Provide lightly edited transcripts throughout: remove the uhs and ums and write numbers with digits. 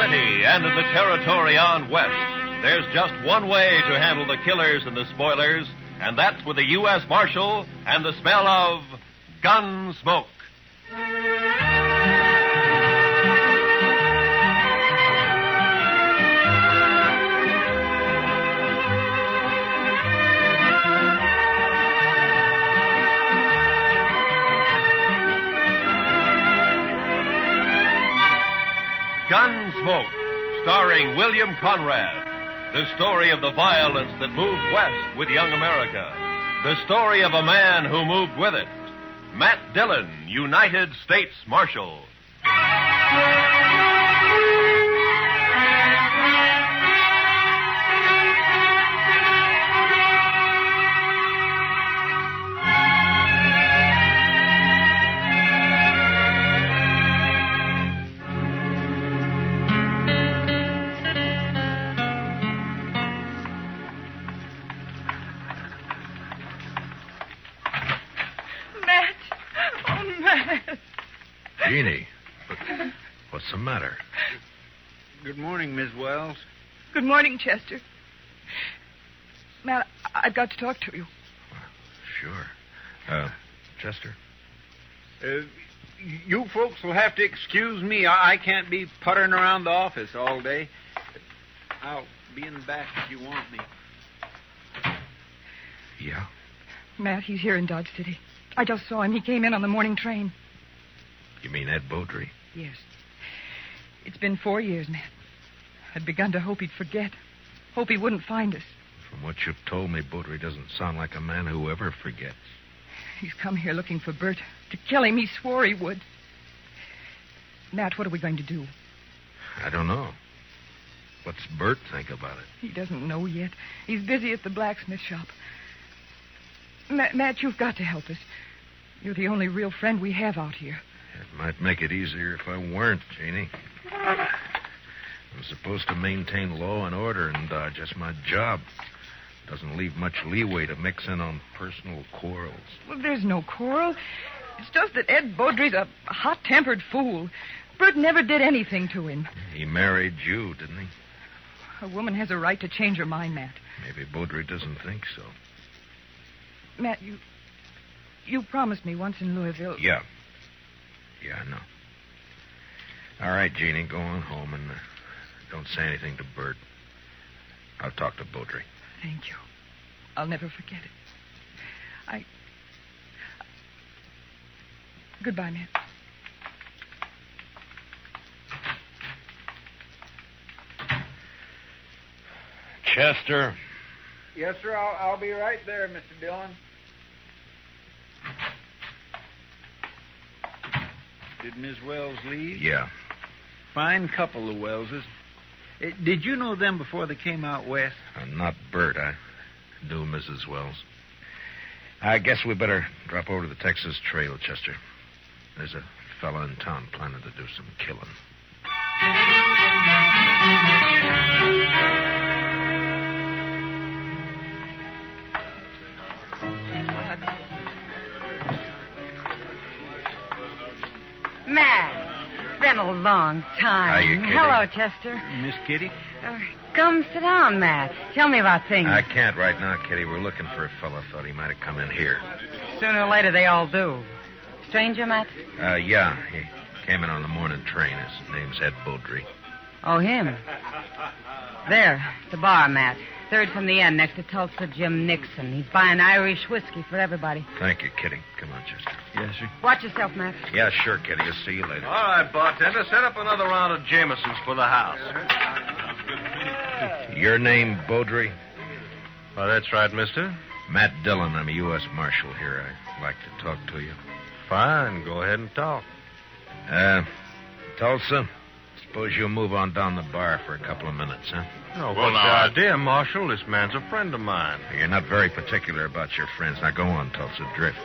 city and in the territory on west, there's just one way to handle the killers and the spoilers, and that's with a U.S. Marshal and the smell of Gunsmoke. Gunsmoke, starring William Conrad. The story of the violence that moved west with young America. The story of a man who moved with it. Matt Dillon, United States Marshal. Jeannie, what's the matter? Good morning, Miss Wells. Good morning, Chester. Matt, I've got to talk to you. Sure. Chester? You folks will have to excuse me. I can't be puttering around the office all day. I'll be in the back if you want me. Yeah? Matt, he's here in Dodge City. I just saw him. He came in on the morning train. You mean Ed Beaudry? Yes. It's been 4 years, Matt. I'd begun to hope he'd forget. Hope he wouldn't find us. From what you've told me, Beaudry doesn't sound like a man who ever forgets. He's come here looking for Bert. To kill him, he swore he would. Matt, what are we going to do? I don't know. What's Bert think about it? He doesn't know yet. He's busy at the blacksmith shop. Matt, you've got to help us. You're the only real friend we have out here. It might make it easier if I weren't, Jeannie. I'm supposed to maintain law and order in Dodge. That's my job. Doesn't leave much leeway to mix in on personal quarrels. Well, there's no quarrel. It's just that Ed Beaudry's a hot-tempered fool. Bert never did anything to him. He married you, didn't he? A woman has a right to change her mind, Matt. Maybe Beaudry doesn't think so. Matt, you promised me once in Louisville. Yeah. Yeah, I know. All right, Jeannie, go on home and don't say anything to Bert. I'll talk to Beaudry. Thank you. I'll never forget it. Goodbye, Matt. Chester. Yes, sir. I'll be right there, Mr. Dillon. Did Miss Wells leave? Yeah. Fine couple, the Wellses. Did you know them before they came out west? Not Bert. I knew Mrs. Wells. I guess we better drop over to the Texas Trail, Chester. There's a fella in town planning to do some killing. Matt, it's been a long time. Hiya, Kitty. Hello, Chester. Miss Kitty? Come sit down, Matt. Tell me about things. I can't right now, Kitty. We're looking for a fella. Thought he might have come in here. Sooner or later, they all do. Stranger, Matt? Yeah. He came in on the morning train. His name's Ed Beaudry. Oh, him. There, the bar, Matt. Third from the end, next to Tulsa Jim Nixon. He's buying Irish whiskey for everybody. Thank you, Kitty. Come on, Chester. Yes, sir. Watch yourself, Matt. Yeah, sure, Kitty. I'll see you later. All right, bartender, set up another round of Jamesons for the house. Your name, Beaudry? Well, that's right, mister. Matt Dillon. I'm a U.S. Marshal here. I'd like to talk to you. Fine, go ahead and talk. Tulsa, suppose you'll move on down the bar for a couple of minutes, huh? Oh, what's the idea, Marshal? This man's a friend of mine. You're not very particular about your friends. Now go on, Tulsa. Drift.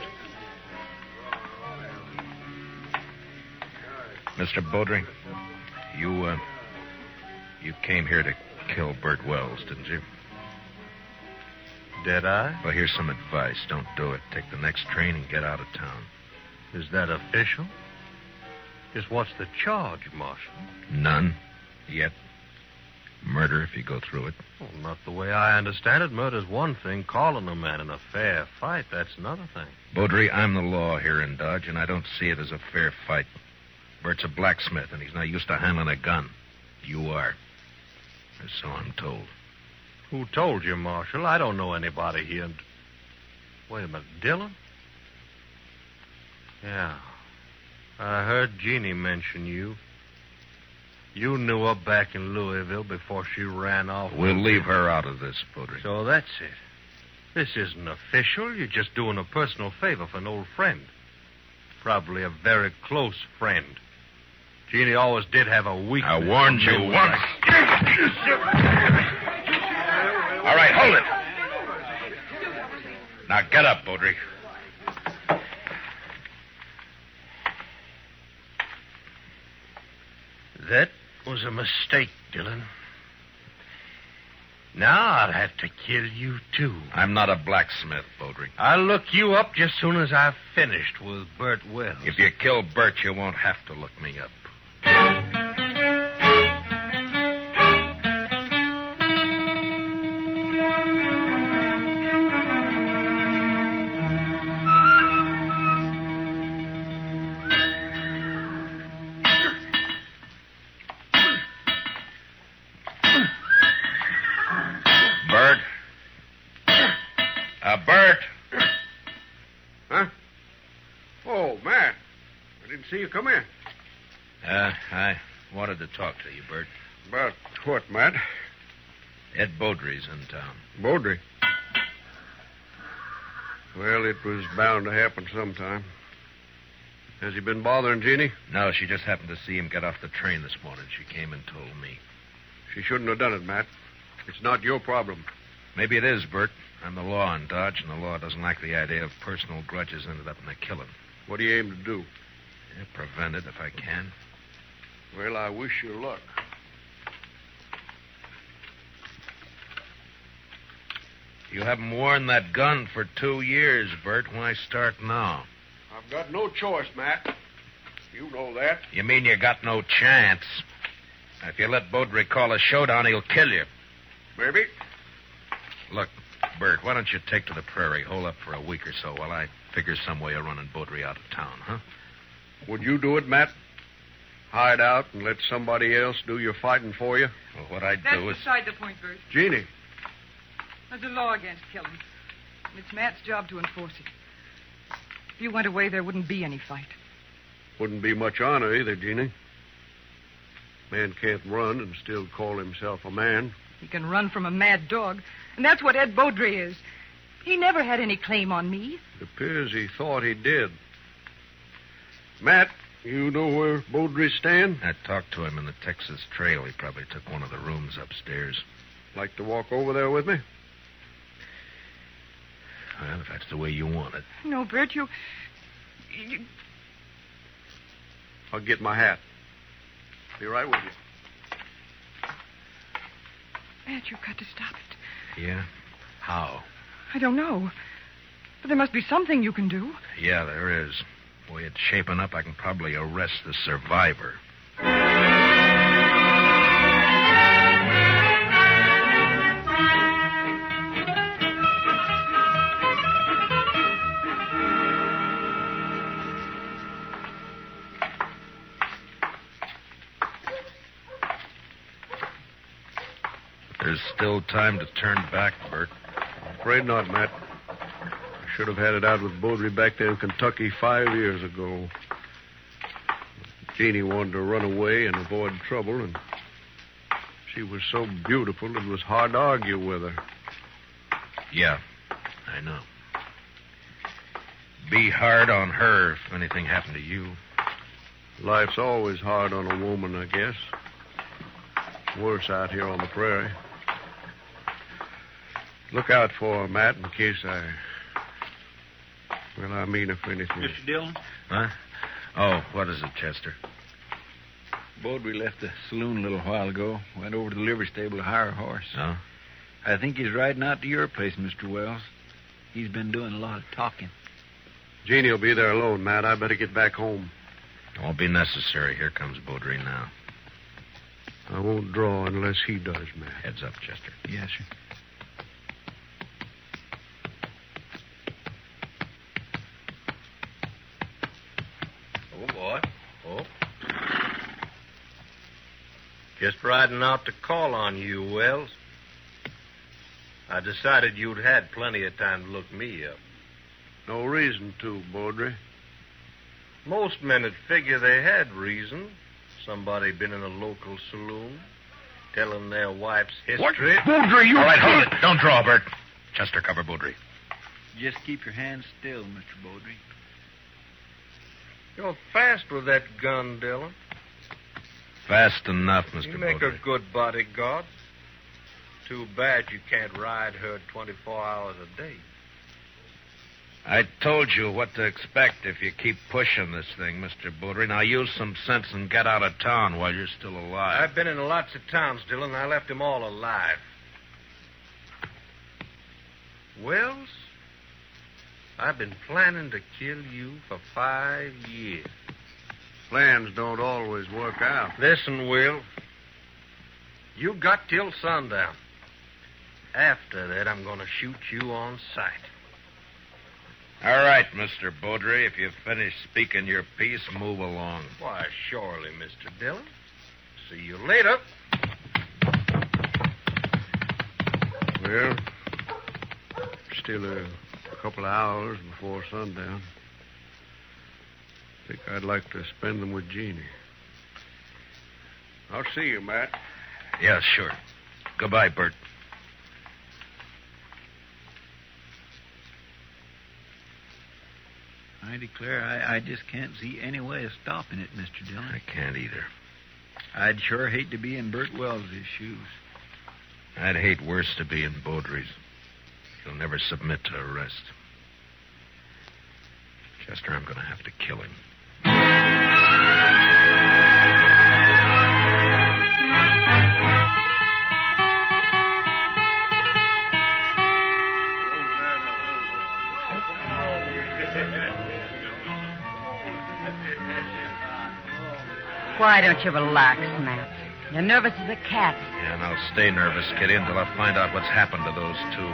Mr. Beaudry, you came here to kill Bert Wells, didn't you? Did I? Well, here's some advice. Don't do it. Take the next train and get out of town. Is that official? Just what's the charge, Marshal? None. Yet, murder if you go through it. Well, not the way I understand it. Murder's one thing. Calling a man in a fair fight, that's another thing. Beaudry, I'm the law here in Dodge, and I don't see it as a fair fight. Bert's a blacksmith, and he's not used to handling a gun. You are. Or so I'm told. Who told you, Marshal? I don't know anybody here. Wait a minute. Dillon? Yeah. I heard Jeannie mention you. You knew her back in Louisville before she ran off. We'll leave her out of this, Beaudry. So that's it. This isn't official. You're just doing a personal favor for an old friend. Probably a very close friend. Jeannie always did have a weakness. I warned you once. All right, hold it. Now get up, Beaudry. That was a mistake, Dillon. Now I'll have to kill you, too. I'm not a blacksmith, Beaudry. I'll look you up just soon as I've finished with Bert Wells. If you kill Bert, you won't have to look me up. Bert. Huh? Oh, Matt. I didn't see you come in. I wanted to talk to you, Bert. About what, Matt? Ed Beaudry's in town. Beaudry? Well, it was bound to happen sometime. Has he been bothering Jeannie? No, she just happened to see him get off the train this morning. She came and told me. She shouldn't have done it, Matt. It's not your problem. Maybe it is, Bert. I'm the law in Dodge, and the law doesn't like the idea of personal grudges ended up in a killing. What do you aim to do? Yeah, prevent it if I can. Well, I wish you luck. You haven't worn that gun for 2 years, Bert. Why start now? I've got no choice, Matt. You know that. You mean you got no chance? If you let Beaudry call a showdown, he'll kill you. Maybe. Look, Bert, why don't you take to the prairie, hole up for a week or so while I figure some way of running Beaudry out of town, huh? Would you do it, Matt? Hide out and let somebody else do your fighting for you? Well, what I'd That's do is... beside the point, Bert. Jeannie. There's a law against killing. And it's Matt's job to enforce it. If you went away, there wouldn't be any fight. Wouldn't be much honor either, Jeannie. Man can't run and still call himself a man. He can run from a mad dog. And that's what Ed Beaudry is. He never had any claim on me. It appears he thought he did. Matt, you know where Beaudry's staying? I talked to him in the Texas Trail. He probably took one of the rooms upstairs. Like to walk over there with me? Well, if that's the way you want it. No, Bert, you... I'll get my hat. Be right with you. Matt, you've got to stop it. Yeah? How? I don't know. But there must be something you can do. Yeah, there is. The way it's shaping up, I can probably arrest the survivor. There's still time to turn back, Bert. Afraid not, Matt. I should have had it out with Beaudry back there in Kentucky 5 years ago. Jeannie wanted to run away and avoid trouble, and she was so beautiful it was hard to argue with her. Yeah, I know. Be hard on her if anything happened to you. Life's always hard on a woman, I guess. Worse out here on the prairie. Look out for her, Matt, in case I mean if anything. Mr. Dillon? Huh? Oh, what is it, Chester? Beaudry left the saloon a little while ago. Went over to the livery stable to hire a horse. Oh? I think he's riding out to your place, Mr. Wells. He's been doing a lot of talking. Jeannie will be there alone, Matt. I better get back home. It won't be necessary. Here comes Beaudry now. I won't draw unless he does, Matt. Heads up, Chester. Yes, sir. Oh, boy. Oh. Just riding out to call on you, Wells. I decided you'd had plenty of time to look me up. No reason to, Baudry. Most men would figure they had reason. Somebody been in a local saloon, telling their wife's history. Baudry, you... All right, hold it. Don't draw, Bert. Chester, cover Baudry. Just keep your hands still, Mr. Baudry. You're fast with that gun, Dillon. Fast enough, Mr. You make Baudry. a good bodyguard. Too bad you can't ride her 24 hours a day. I told you what to expect if you keep pushing this thing, Mr. Baudry. Now use some sense and get out of town while you're still alive. I've been in lots of towns, Dillon. I left them all alive. Wells, I've been planning to kill you for 5 years. Plans don't always work out. Listen, Will. You got till sundown. After that, I'm going to shoot you on sight. All right, Mr. Baudry. If you've finished speaking your piece, move along. Why, surely, Mr. Dillon. See you later. Well, still a couple of hours before sundown. I think I'd like to spend them with Jeannie. I'll see you, Matt. Yeah, sure. Goodbye, Bert. I declare, I just can't see any way of stopping it, Mr. Dillon. I can't either. I'd sure hate to be in Bert Wells' shoes. I'd hate worse to be in Baudry's. He'll never submit to arrest. Chester, I'm going to have to kill him. Why don't you relax, Matt? You're nervous as a cat. Yeah, and I'll stay nervous, Kitty, until I find out what's happened to those two.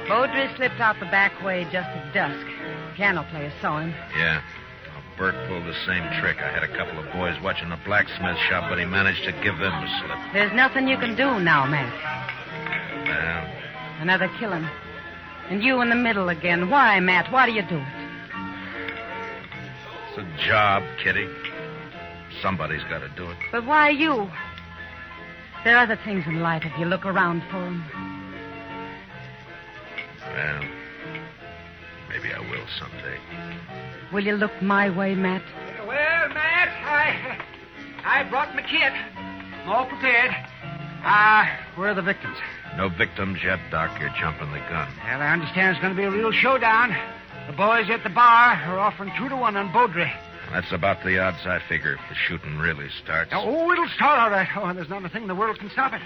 Baudry slipped out the back way just at dusk. Piano player saw him. Yeah. Well, Bert pulled the same trick. I had a couple of boys watching the blacksmith shop, but he managed to give them the slip. There's nothing you can do now, Matt. Well, Another killing. And you in the middle again. Why, Matt? Why do you do it? it's a job, Kitty. Somebody's got to do it. But why you? There are other things in life if you look around for them. Well, maybe I will someday. Will you look my way, Matt? Well, Matt, I brought my kit. I'm all prepared. Where are the victims? No victims yet, Doc. You're jumping the gun. Well, I understand it's going to be a real showdown. The boys at the bar are offering 2-1 on Baudry. That's about the odds I figure if the shooting really starts. Oh, it'll start all right. Oh, there's not a thing in the world can stop it.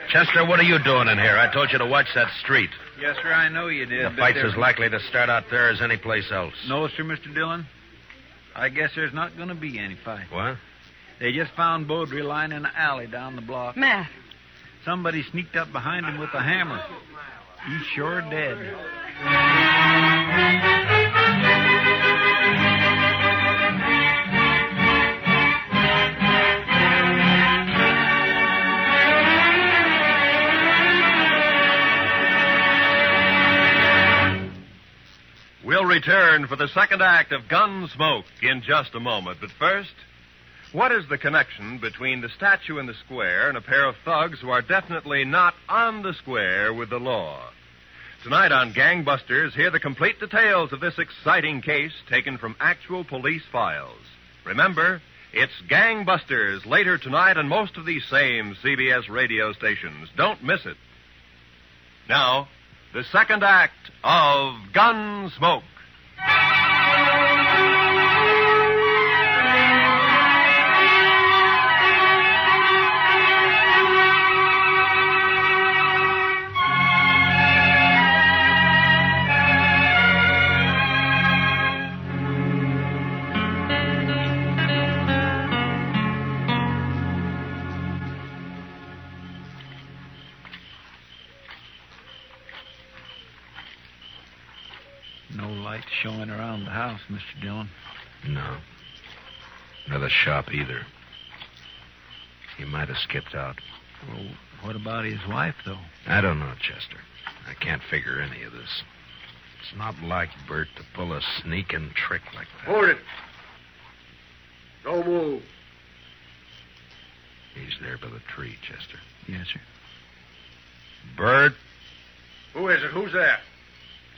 Chester, what are you doing in here? I told you to watch that street. Yes, sir, I know you did. The fight's as likely to start out there as any place else. No, sir, Mr. Dillon. I guess there's not going to be any fight. What? They just found Baudry lying in an alley down the block. Matt. Somebody sneaked up behind him with a hammer. He's sure dead. We'll return for the second act of Gunsmoke in just a moment. But first, what is the connection between the statue in the square and a pair of thugs who are definitely not on the square with the law? Tonight on Gangbusters, hear the complete details of this exciting case taken from actual police files. Remember, it's Gangbusters later tonight on most of these same CBS radio stations. Don't miss it. Now, the second act of Gunsmoke. light showing around the house, Mr. Dillon. No. Nor the shop either. He might have skipped out. Well, what about his wife, though? I don't know, Chester. I can't figure any of this. It's not like Bert to pull a sneaking trick like that. Hold it. Don't move. He's there by the tree, Chester. Yes, sir. Bert? Who is it? Who's that?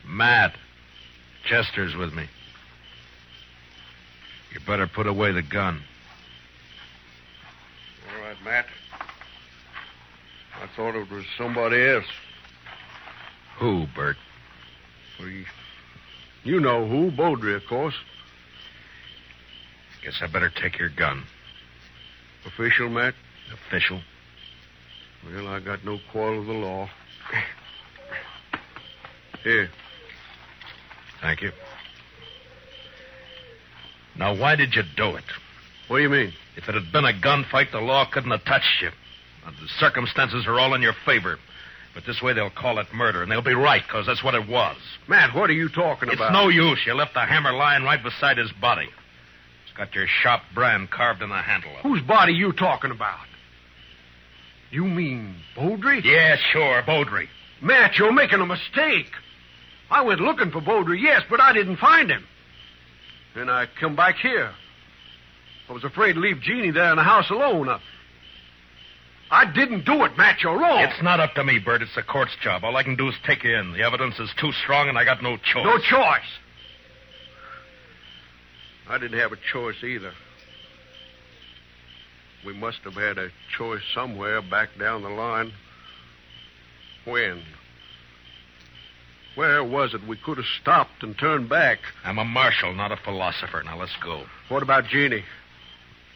Matt. Chester's with me. You better put away the gun. All right, Matt. I thought it was somebody else. Who, Bert? Well, you know who. Beaudry, of course. Guess I better take your gun. Official, Matt? Official? Well, I got no quarrel with the law. Here. Thank you. Now, why did you do it? What do you mean? If it had been a gunfight, the law couldn't have touched you. The circumstances are all in your favor. But this way they'll call it murder, and they'll be right, because that's what it was. Matt, what are you talking about? It's no use. You left the hammer lying right beside his body. It's got your shop brand carved in the handle of it. Whose body you talking about? You mean Beaudry? Yeah, sure, Beaudry. Matt, you're making a mistake. I went looking for Beaudry, yes, but I didn't find him. Then I come back here. I was afraid to leave Jeannie there in the house alone. I didn't do it, Matt. You're wrong. It's not up to me, Bert. It's the court's job. All I can do is take you in. The evidence is too strong, and I got no choice. No choice. I didn't have a choice either. We must have had a choice somewhere back down the line. When? Where was it we could have stopped and turned back? I'm a marshal, not a philosopher. Now, let's go. What about Jeannie?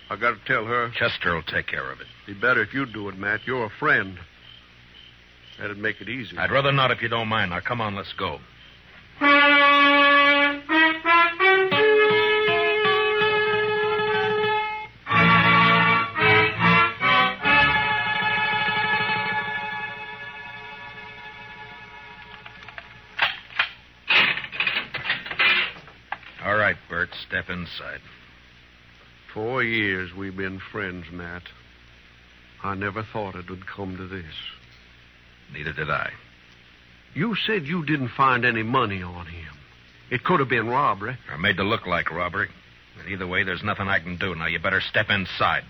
I got to tell her. Chester will take care of it. Be better if you do it, Matt. You're a friend. That'd make it easier. I'd rather not if you don't mind. Now, come on, let's go. All right, Bert, step inside. 4 years we've been friends, Matt. I never thought it would come to this. Neither did I. You said you didn't find any money on him. It could have been robbery. Or made to look like robbery. But either way, there's nothing I can do. Now, you better step inside.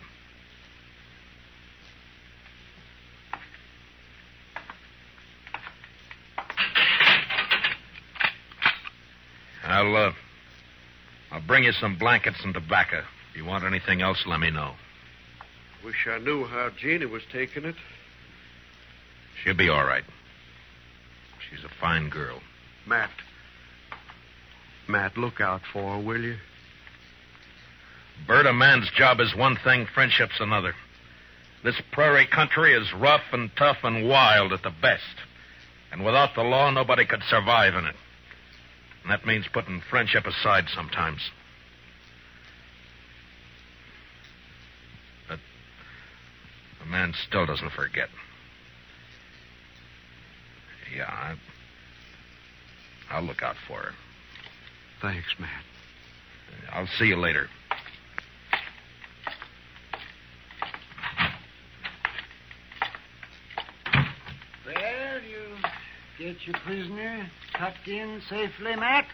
I'll bring you some blankets and tobacco. If you want anything else, let me know. Wish I knew how Jeannie was taking it. She'll be all right. She's a fine girl. Matt, look out for her, will you? Bert, a man's job is one thing, friendship's another. This prairie country is rough and tough and wild at the best. And without the law, nobody could survive in it. And that means putting friendship aside sometimes. But a man still doesn't forget. Yeah, I'll look out for her. Thanks, Matt. I'll see you later. Well, you get your prisoner tucked in safely, Matt?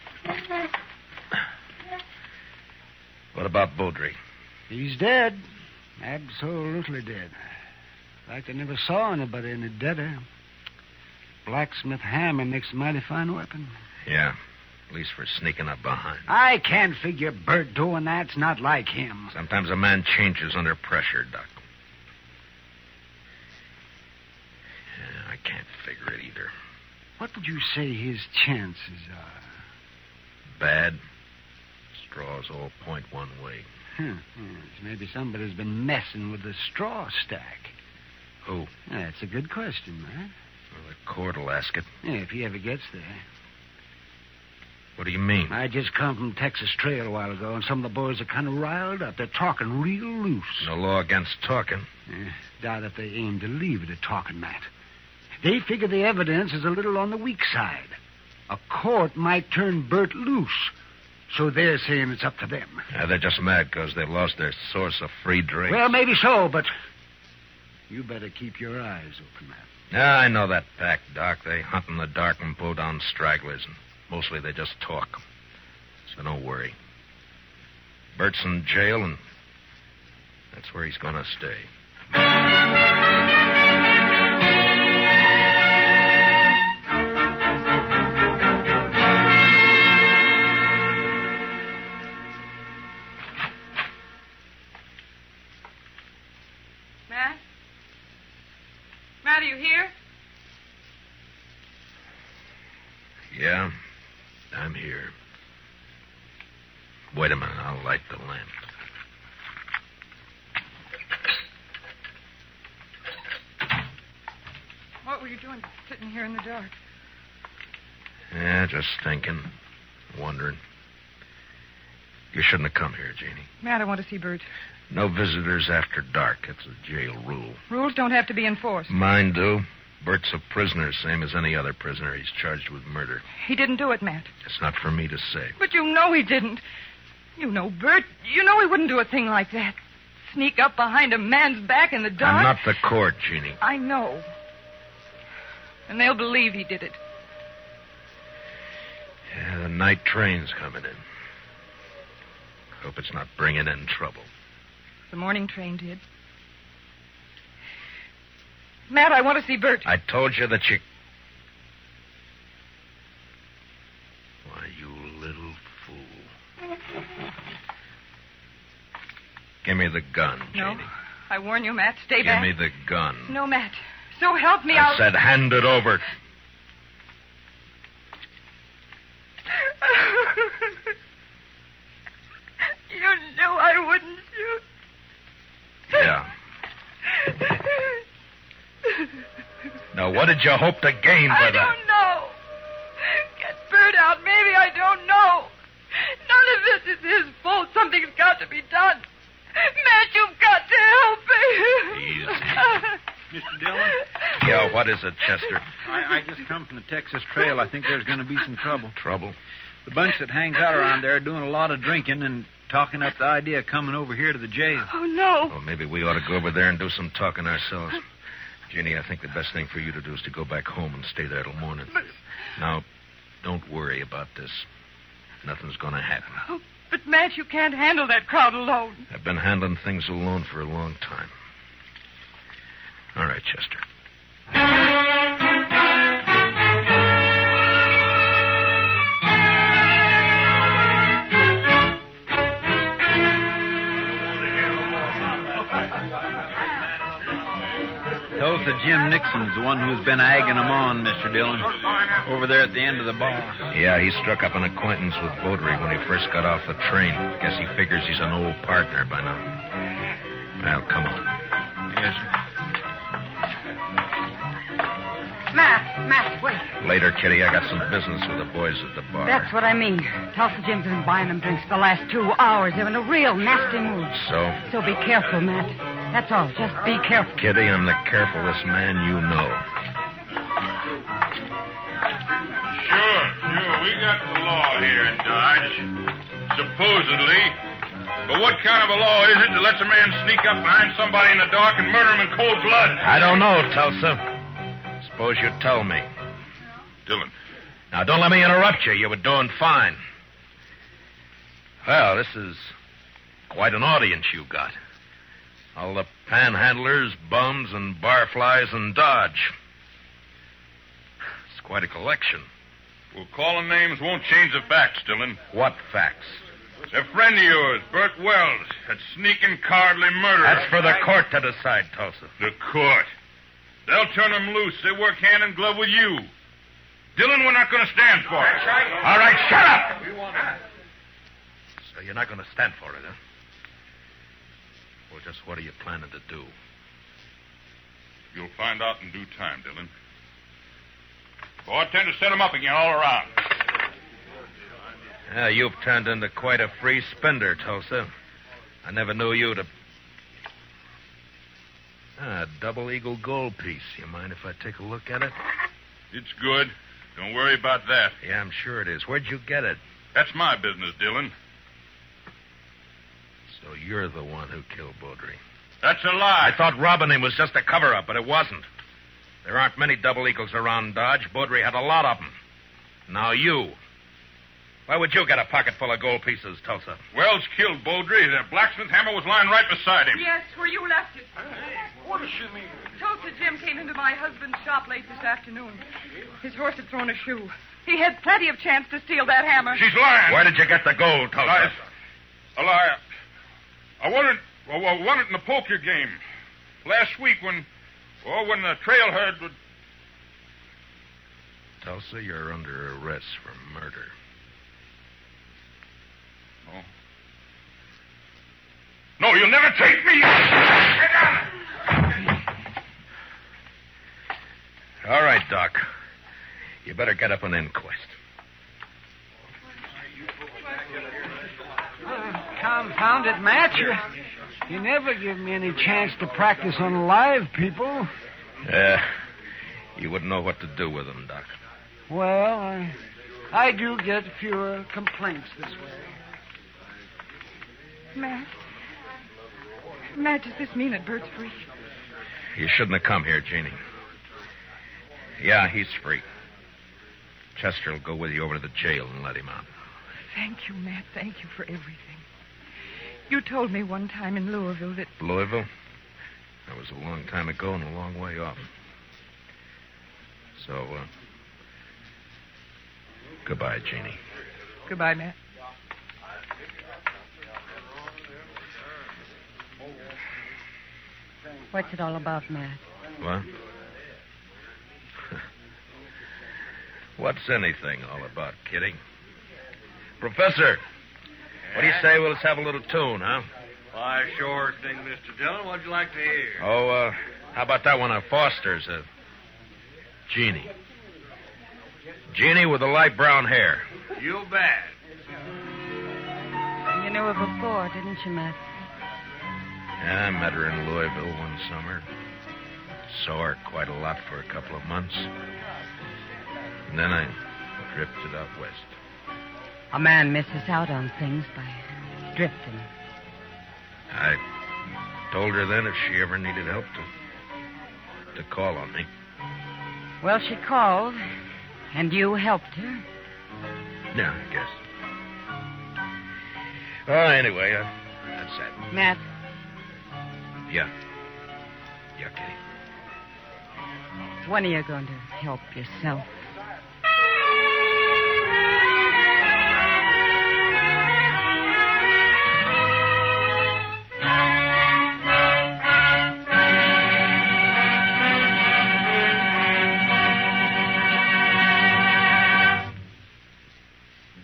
What about Beaudry? He's dead. Absolutely dead. Like I never saw anybody any deader. Blacksmith hammer makes a mighty fine weapon. Yeah, at least for sneaking up behind. I can't figure Bert doing that's not like him. Sometimes a man changes under pressure, Doc. Yeah, I can't figure it either. What would you say his chances are? Bad. Straws all point one way. Yes, maybe somebody's been messing with the straw stack. Who? That's a good question, man. Well, the court will ask it. Yeah, if he ever gets there. What do you mean? I just come from Texas Trail a while ago, and some of the boys are kind of riled up. They're talking real loose. No law against talking. Doubt if they aim to leave it at talking, Matt. They figure the evidence is a little on the weak side. A court might turn Bert loose. So they're saying it's up to them. Yeah, they're just mad because they lost their source of free drink. Well, maybe so, but you better keep your eyes open, Matt. Yeah, I know that pack, Doc. They hunt in the dark and pull down stragglers, and mostly they just talk. So don't worry. Bert's in jail, and that's where he's going to stay. Matt? Matt, are you here? Yeah, I'm here. Wait a minute, I'll light the lamp. What were you doing sitting here in the dark? Yeah, just thinking, wondering. You shouldn't have come here, Jeannie. Matt, I want to see Bert. No visitors after dark. It's a jail rule. Rules don't have to be enforced. Mine do. Bert's a prisoner, same as any other prisoner. He's charged with murder. He didn't do it, Matt. It's not for me to say. But you know he didn't. You know Bert. You know he wouldn't do a thing like that. Sneak up behind a man's back in the dark. I'm not the court, Jeannie. I know. And they'll believe he did it. Yeah, the night train's coming in. Hope it's not bringing in trouble. The morning train did. Matt, I want to see Bert. I told you that you... Why, you little fool. Give me the gun, No. Jeannie. I warn you, Matt. Stay Give back. me the gun. No, Matt. So help me, I said hand it over. You knew I wouldn't shoot. Yeah. Now, what did you hope to gain by I that? don't know. Get Bert out. Maybe I don't know. None of this is his fault. Something's got to be done. Matt, you've got to help me. Easy. Mr. Dillon? Yeah, what is it, Chester? I just come from the Texas Trail. I think there's going to be some trouble. Trouble? The bunch that hangs out around there are doing a lot of drinking and talking up the idea of coming over here to the jail. Oh, no. Well, maybe we ought to go over there and do some talking ourselves. Jeannie, I think the best thing for you to do is to go back home and stay there till morning. Now, don't worry about this. Nothing's going to happen. Oh, but, Matt, you can't handle that crowd alone. I've been handling things alone for a long time. All right, Chester. Tulsa Jim Nixon's the one who's been egging them on, Mr. Dillon, over there at the end of the bar. Yeah, he struck up an acquaintance with Beaudry when he first got off the train. Guess he figures he's an old partner by now. Well, come on. Yes, sir. Matt, wait. Later, Kitty, I got some business with the boys at the bar. That's what I mean. Tulsa Jim's been buying them drinks for the last 2 hours. They're in a real nasty mood. So? So be careful, Matt. That's all. Just be careful. Kitty, I'm the carefulest man you know. Sure. We got the law here in Dodge. Supposedly. But what kind of a law is it that lets a man sneak up behind somebody in the dark and murder him in cold blood? I don't know, Tulsa. Suppose you tell me. Dillon. Now, don't let me interrupt you. You were doing fine. Well, this is quite an audience you got. All the panhandlers, bums, and barflies in Dodge. It's quite a collection. Well, calling names won't change the facts, Dillon. What facts? A friend of yours, Bert Wells, that sneaking, cowardly murderer. That's for the court to decide, Tulsa. The court. They'll turn him loose. They work hand in glove with you. Dillon, we're not going to stand for it. All right, shut up! So you're not going to stand for it, huh? Well, just what are you planning to do? You'll find out in due time, Dillon. Boy, I tend to set him up again all around. Yeah, you've turned into quite a free spender, Tulsa. I never knew you to... A double eagle gold piece. You mind if I take a look at it? It's good. Don't worry about that. Yeah, I'm sure it is. Where'd you get it? That's my business, Dillon. So you're the one who killed Baudry. That's a lie. I thought robbing him was just a cover-up, but it wasn't. There aren't many double eagles around Dodge. Baudry had a lot of them. Now you. Why would you get a pocket full of gold pieces, Tulsa? Wells killed Baudry. The blacksmith hammer was lying right beside him. Yes, where you left it. What does she mean? Tulsa Jim came into my husband's shop late this afternoon. His horse had thrown a shoe. He had plenty of chance to steal that hammer. She's lying. Where did you get the gold, Tulsa? A lie. I won it in the poker game. Last week when the trail herd would... Tulsa, you're under arrest for murder. Oh. No, you'll never take me. Get down. All right, Doc. You better get up an inquest. Confound it, Matt. You never give me any chance to practice on live people. You wouldn't know what to do with them, Doc. Well, I do get fewer complaints this way. Matt, does this mean that Bert's free? You shouldn't have come here, Jeannie. Yeah, he's free. Chester will go with you over to the jail and let him out. Thank you, Matt. Thank you for everything. You told me one time in Louisville that... Louisville? That was a long time ago and a long way off. So, goodbye, Jeannie. Goodbye, Matt. What's it all about, Matt? What? What's anything all about, Kitty? Professor, what do you say we'll just have a little tune, huh? Why, sure thing, Mr. Dillon. What'd you like to hear? Oh, how about that one of Foster's? Jeannie. Jeannie with the light brown hair. You bet. You knew her before, didn't you, Matt? Yeah, I met her in Louisville one summer. Saw her quite a lot for a couple of months. And then I drifted out west. A man misses out on things by drifting. I told her then if she ever needed help to call on me. Well, she called, and you helped her. Yeah, I guess. Oh, anyway, that's that. Matt. Yeah. Yeah, Kitty. When are you going to help yourself?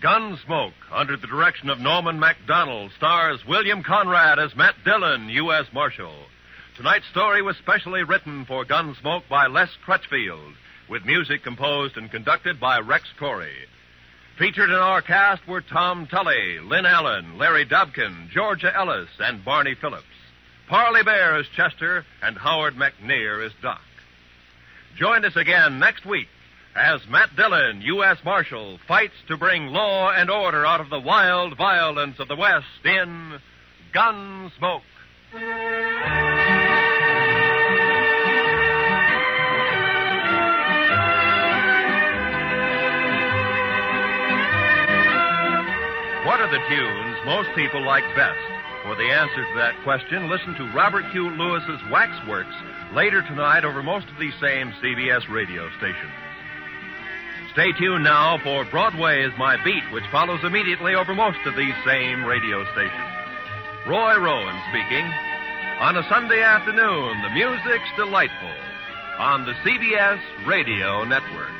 Gunsmoke, under the direction of Norman MacDonald, stars William Conrad as Matt Dillon, U.S. Marshal. Tonight's story was specially written for Gunsmoke by Les Crutchfield, with music composed and conducted by Rex Corey. Featured in our cast were Tom Tully, Lynn Allen, Larry Dobkin, Georgia Ellis, and Barney Phillips. Parley Bear as Chester, and Howard McNear as Doc. Join us again next week as Matt Dillon, U.S. Marshal, fights to bring law and order out of the wild violence of the West in Gunsmoke. What are the tunes most people like best? For the answer to that question, listen to Robert Q. Lewis's Waxworks later tonight over most of these same CBS radio stations. Stay tuned now for Broadway is My Beat, which follows immediately over most of these same radio stations. Roy Rowan speaking. On a Sunday afternoon, the music's delightful on the CBS Radio Network.